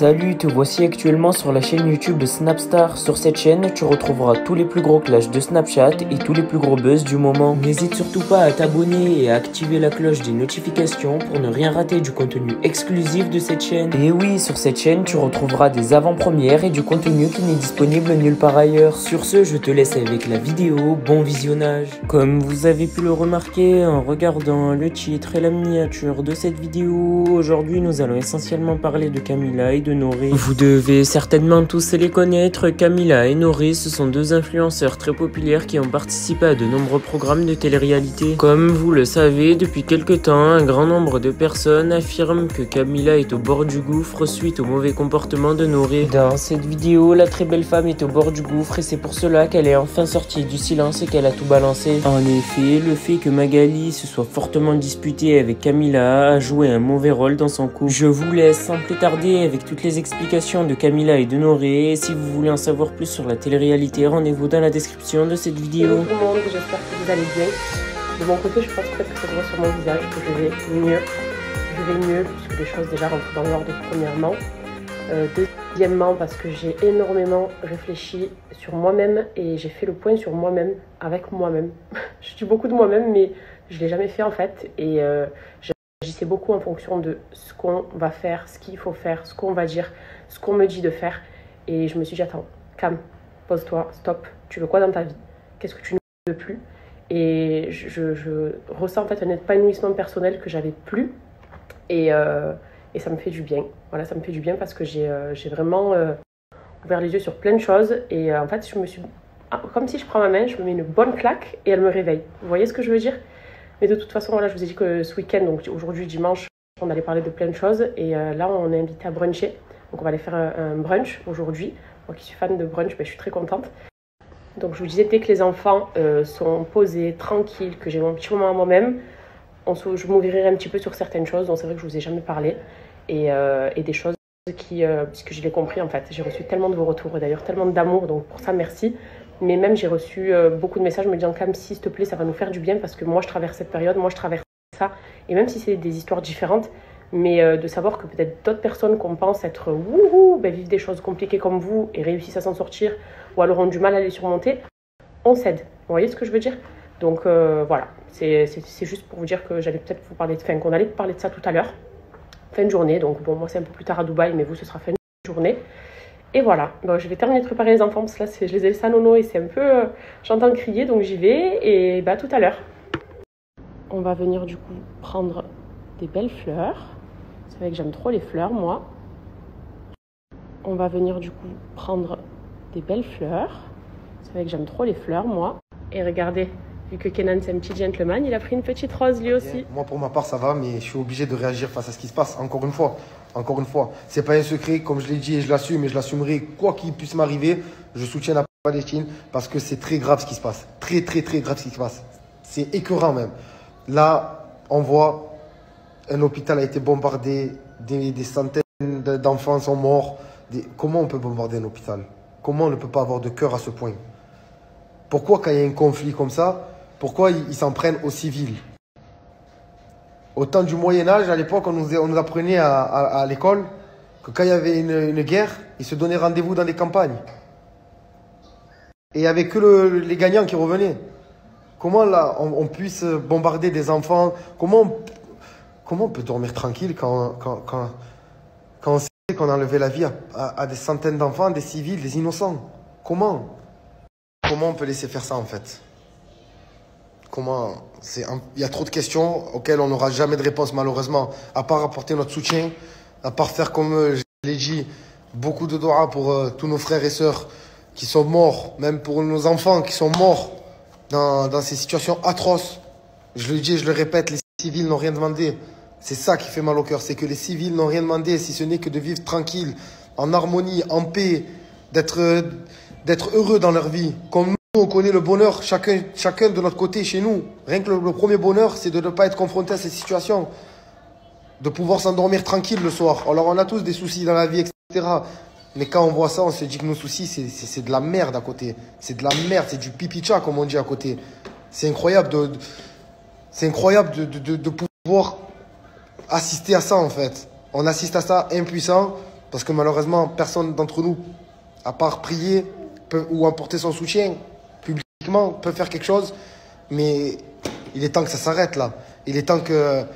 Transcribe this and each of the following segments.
Salut, te voici actuellement sur la chaîne YouTube de Snapstar. Sur cette chaîne, tu retrouveras tous les plus gros clashs de Snapchat et tous les plus gros buzz du moment. N'hésite surtout pas à t'abonner et à activer la cloche des notifications pour ne rien rater du contenu exclusif de cette chaîne. Et oui, sur cette chaîne, tu retrouveras des avant-premières et du contenu qui n'est disponible nulle part ailleurs. Sur ce, je te laisse avec la vidéo, bon visionnage. Comme vous avez pu le remarquer en regardant le titre et la miniature de cette vidéo, aujourd'hui nous allons essentiellement parler de Camila et de Noré. Vous devez certainement tous les connaître. Camila et Noré, ce sont deux influenceurs très populaires qui ont participé à de nombreux programmes de télé-réalité. Comme vous le savez, depuis quelque temps, un grand nombre de personnes affirment que Camila est au bord du gouffre suite au mauvais comportement de Noré. Dans cette vidéo, la très belle femme est au bord du gouffre et c'est pour cela qu'elle est enfin sortie du silence et qu'elle a tout balancé. En effet, le fait que Magali se soit fortement disputée avec Camila a joué un mauvais rôle dans son couple. Je vous laisse sans plus tarder avec toutes les explications de Camila et de Noré. Et si vous voulez en savoir plus sur la télé-réalité, rendez-vous dans la description de cette vidéo. Hello tout le monde, j'espère que vous allez bien. De mon côté, je pense peut-être que ça se voit sur mon visage que je vais mieux. Je vais mieux puisque les choses déjà rentrent dans l'ordre premièrement. Deuxièmement, parce que j'ai énormément réfléchi sur moi-même et j'ai fait le point sur moi-même, avec moi-même. Je dis beaucoup de moi-même, mais je ne l'ai jamais fait en fait. Et j'agissais beaucoup en fonction de ce qu'on va faire, ce qu'il faut faire, ce qu'on va dire, ce qu'on me dit de faire. Et je me suis dit, attends, calme, pose-toi, stop. Tu veux quoi dans ta vie? Qu'est-ce que tu ne veux plus? Et je ressens en fait un épanouissement personnel que j'avais plus. Et ça me fait du bien. Voilà, ça me fait du bien parce que j'ai vraiment ouvert les yeux sur plein de choses. Et en fait, je me suis... Comme si je prends ma main, je me mets une bonne claque et elle me réveille. Vous voyez ce que je veux dire? Mais de toute façon, voilà, je vous ai dit que ce week-end, donc aujourd'hui, dimanche, on allait parler de plein de choses. Et là, on est invité à bruncher. Donc on va aller faire un brunch aujourd'hui. Moi qui suis fan de brunch, je suis très contente. Donc je vous disais, dès que les enfants sont posés, tranquilles, que j'ai mon petit moment à moi-même, je m'ouvrirai un petit peu sur certaines choses dont c'est vrai que je ne vous ai jamais parlé. Et des choses qui, puisque je l'ai compris en fait. J'ai reçu tellement de vos retours, d'ailleurs tellement d'amour, donc pour ça merci. Mais même j'ai reçu beaucoup de messages me disant Cam, s'il te plaît, ça va nous faire du bien parce que moi je traverse cette période, moi je traverse ça. Et même si c'est des histoires différentes, mais de savoir que peut-être d'autres personnes qu'on pense être wouhou, vivent des choses compliquées comme vous et réussissent à s'en sortir ou alors ont du mal à les surmonter, on s'aide. Vous voyez ce que je veux dire? Donc voilà, c'est juste pour vous dire que j'allais peut-être vous parler qu'on allait parler de ça tout à l'heure. Fin de journée, donc bon, moi c'est un peu plus tard à Dubaï, mais vous ce sera fin de journée. Et voilà, bon, je vais terminer de préparer les enfants parce que là je les ai laissés à nono et c'est un peu... j'entends crier donc j'y vais et tout à l'heure. On va venir du coup prendre des belles fleurs. Vous savez que j'aime trop les fleurs moi. On va venir du coup prendre des belles fleurs. Vous savez que j'aime trop les fleurs moi. Et regardez, vu que Kenan c'est un petit gentleman, il a pris une petite rose lui aussi. Moi pour ma part ça va, mais je suis obligé de réagir face à ce qui se passe. Encore une fois, c'est pas un secret, comme je l'ai dit et je l'assume et je l'assumerai quoi qu'il puisse m'arriver. Je soutiens la Palestine parce que c'est très grave ce qui se passe. Très grave ce qui se passe. C'est écœurant même. Là, on voit un hôpital a été bombardé, des centaines d'enfants sont morts. Comment on peut bombarder un hôpital? Comment on ne peut pas avoir de cœur à ce point? Pourquoi quand il y a un conflit comme ça, pourquoi ils s'en prennent aux civils? Au temps du Moyen-Âge, à l'époque, on nous apprenait à l'école que quand il y avait une guerre, ils se donnaient rendez-vous dans les campagnes. Et il n'y avait que les gagnants qui revenaient. Comment là, on puisse bombarder des enfants? Comment on peut dormir tranquille quand on sait qu'on a enlevé la vie à des centaines d'enfants, des civils, des innocents? Comment on peut laisser faire ça en fait? Il y a trop de questions auxquelles on n'aura jamais de réponse malheureusement, à part apporter notre soutien, à part faire comme je l'ai dit, beaucoup de doigts pour tous nos frères et sœurs qui sont morts, même pour nos enfants qui sont morts dans ces situations atroces. Je le dis et je le répète, les civils n'ont rien demandé. C'est ça qui fait mal au cœur, c'est que les civils n'ont rien demandé, si ce n'est que de vivre tranquille, en harmonie, en paix, d'être heureux dans leur vie. Comme nous, on connaît le bonheur, chacun de notre côté chez nous. Rien que le premier bonheur, c'est de ne pas être confronté à ces situations. De pouvoir s'endormir tranquille le soir. Alors on a tous des soucis dans la vie, etc. Mais quand on voit ça, on se dit que nos soucis, c'est de la merde à côté. C'est de la merde, c'est du pipi-tcha, comme on dit à côté. C'est incroyable de pouvoir assister à ça, en fait. On assiste à ça impuissant. Parce que malheureusement, personne d'entre nous, à part prier ou apporter son soutien publiquement, peut faire quelque chose. Mais il est temps que ça s'arrête là. Il est temps que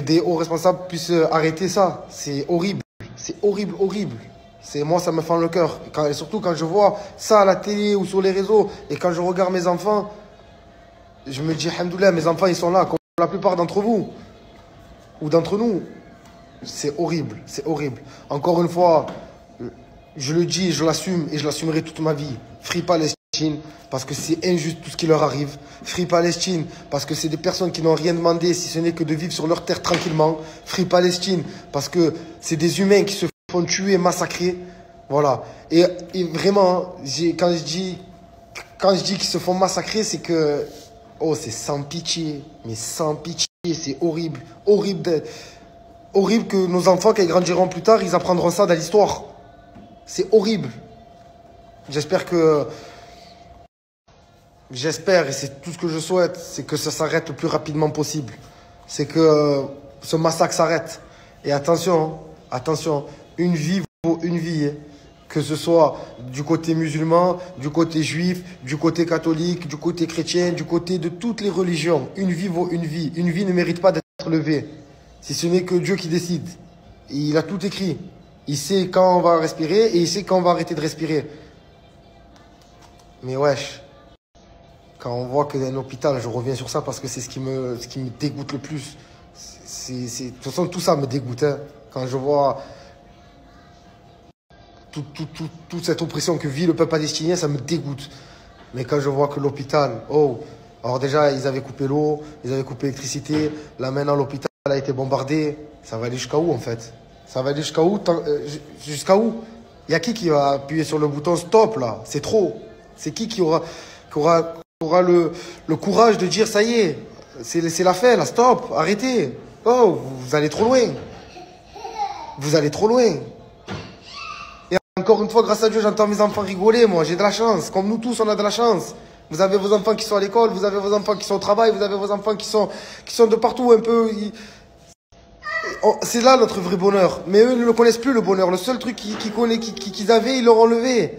des hauts responsables puissent arrêter ça. C'est horrible. C'est horrible, horrible. Moi, ça me fend le cœur. Et surtout quand je vois ça à la télé ou sur les réseaux, et quand je regarde mes enfants, je me dis, alhamdoulilah, mes enfants, ils sont là, comme la plupart d'entre vous, ou d'entre nous. C'est horrible, c'est horrible. Encore une fois, je le dis, je l'assume, et je l'assumerai toute ma vie. Free Palestine, parce que c'est injuste tout ce qui leur arrive. Free Palestine, parce que c'est des personnes qui n'ont rien demandé, si ce n'est que de vivre sur leur terre tranquillement. Free Palestine, parce que c'est des humains qui se font tuer, massacrer. Voilà. Et vraiment, quand je dis qu'ils se font massacrer, c'est que, oh, c'est sans pitié. Mais sans pitié, c'est horrible. Horrible que nos enfants, quand ils grandiront plus tard, ils apprendront ça dans l'histoire. C'est horrible. J'espère, et c'est tout ce que je souhaite, c'est que ça s'arrête le plus rapidement possible. C'est que ce massacre s'arrête. Et attention, une vie vaut une vie. Que ce soit du côté musulman, du côté juif, du côté catholique, du côté chrétien, du côté de toutes les religions. Une vie vaut une vie. Une vie ne mérite pas d'être levée. Si ce n'est que Dieu qui décide. Il a tout écrit. Il sait quand on va respirer et il sait quand on va arrêter de respirer. Mais wesh, quand on voit que dans un hôpital, je reviens sur ça parce que c'est ce qui me dégoûte le plus. De toute façon, tout ça me dégoûte. Hein. Quand je vois toute cette oppression que vit le peuple palestinien, ça me dégoûte. Mais quand je vois que l'hôpital, alors déjà, ils avaient coupé l'eau, ils avaient coupé l'électricité. Là, maintenant, l'hôpital a été bombardé. Ça va aller jusqu'à où, en fait? Ça va aller jusqu'à où? Jusqu'à où? Il y a qui va appuyer sur le bouton stop, là? C'est trop. C'est qui aura le courage de dire, ça y est, c'est la fin, là, stop, arrêtez. Oh, vous allez trop loin. Vous allez trop loin. Et encore une fois, grâce à Dieu, j'entends mes enfants rigoler, moi. J'ai de la chance. Comme nous tous, on a de la chance. Vous avez vos enfants qui sont à l'école, vous avez vos enfants qui sont au travail, vous avez vos enfants qui sont de partout un peu. C'est là notre vrai bonheur. Mais eux, ils ne le connaissent plus, le bonheur. Le seul truc qu'ils avaient, ils l'ont enlevé.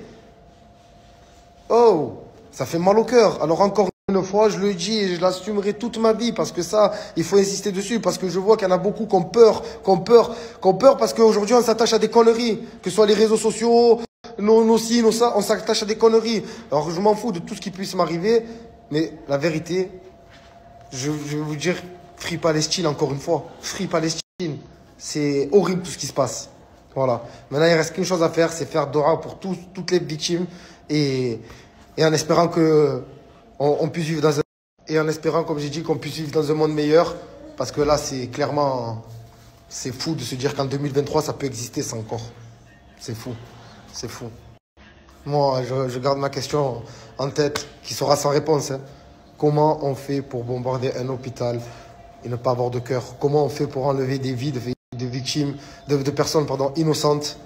Oh, ça fait mal au cœur. Alors encore une fois, je le dis et je l'assumerai toute ma vie parce que ça, il faut insister dessus parce que je vois qu'il y en a beaucoup qui ont peur parce qu'aujourd'hui on s'attache à des conneries, que ce soit les réseaux sociaux, nos ci, nos ça, on s'attache à des conneries. Alors je m'en fous de tout ce qui puisse m'arriver, mais la vérité, je vais vous dire, Free Palestine encore une fois, Free Palestine, c'est horrible tout ce qui se passe. Voilà. Maintenant il reste qu'une chose à faire, c'est faire dua pour toutes les victimes et en espérant que on puisse vivre comme j'ai dit, qu'on puisse vivre dans un monde meilleur. Parce que là, c'est fou de se dire qu'en 2023, ça peut exister, ça encore. C'est fou. C'est fou. Moi, je garde ma question en tête, qui sera sans réponse. Hein. Comment on fait pour bombarder un hôpital et ne pas avoir de cœur? Comment on fait pour enlever des vies de victimes, de personnes innocentes,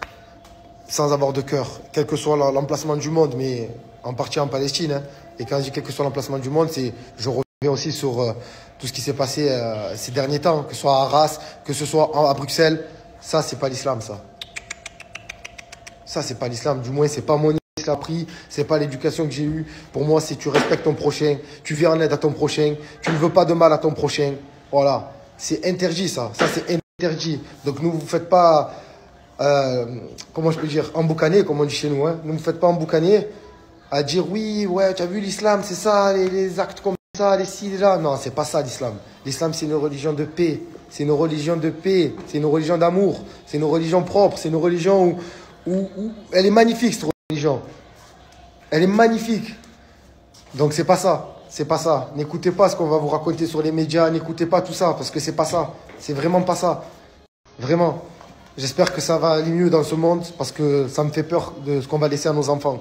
sans avoir de cœur? Quel que soit l'emplacement du monde, mais en partie en Palestine. Hein. Et quand je dis quel que soit l'emplacement du monde, je reviens aussi sur tout ce qui s'est passé ces derniers temps, que ce soit à Arras, que ce soit à Bruxelles. Ça, c'est pas l'islam, ça. Ça, c'est pas l'islam. Du moins, c'est pas mon islam appris, c'est pas l'éducation que j'ai eue. Pour moi, c'est tu respectes ton prochain, tu viens en aide à ton prochain, tu ne veux pas de mal à ton prochain. Voilà. C'est interdit, ça. Ça, c'est interdit. Donc, ne vous faites pas, comment je peux dire, emboucaner, comme on dit chez nous. Hein. Ne vous faites pas emboucaner à dire oui, ouais, tu as vu l'islam, c'est ça, les actes comme ça, les ci, les là. Non, c'est pas ça l'islam. L'islam, c'est une religion de paix. C'est une religion de paix. C'est une religion d'amour. C'est une religion propre. C'est une religion où elle est magnifique, cette religion. Elle est magnifique. Donc, c'est pas ça. C'est pas ça. N'écoutez pas ce qu'on va vous raconter sur les médias. N'écoutez pas tout ça, parce que c'est pas ça. C'est vraiment pas ça. Vraiment. J'espère que ça va aller mieux dans ce monde, parce que ça me fait peur de ce qu'on va laisser à nos enfants.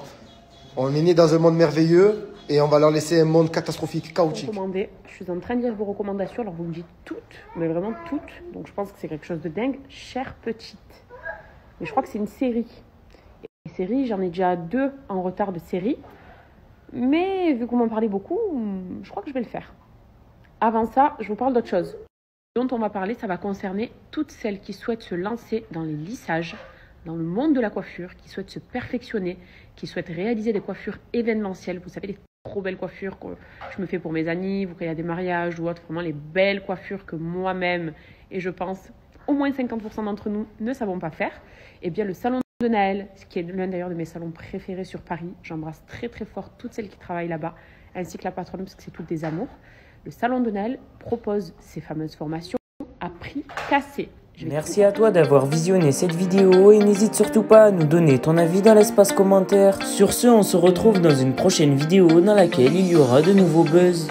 On est né dans un monde merveilleux et on va leur laisser un monde catastrophique, chaotique. Je suis en train de lire vos recommandations, alors vous me dites toutes, mais vraiment toutes. Donc je pense que c'est quelque chose de dingue. Chère petite. Mais je crois que c'est une série. Et les séries, j'en ai déjà 2 en retard de série. Mais vu qu'on m'en parlait beaucoup, je crois que je vais le faire. Avant ça, je vous parle d'autre chose. dont on va parler, ça va concerner toutes celles qui souhaitent se lancer dans les lissages, dans le monde de la coiffure, qui souhaitent se perfectionner, qui souhaitent réaliser des coiffures événementielles. Vous savez, les trop belles coiffures que je me fais pour mes amis, ou quand il y a des mariages ou autre, vraiment les belles coiffures que moi-même, et je pense au moins 50% d'entre nous, ne savons pas faire. Eh bien, le salon de Naël, qui est l'un d'ailleurs de mes salons préférés sur Paris, j'embrasse très très fort toutes celles qui travaillent là-bas, ainsi que la patronne, parce que c'est toutes des amours. Le salon de Naël propose ces fameuses formations à prix cassé. Merci à toi d'avoir visionné cette vidéo et n'hésite surtout pas à nous donner ton avis dans l'espace commentaire. Sur ce, on se retrouve dans une prochaine vidéo dans laquelle il y aura de nouveaux buzz.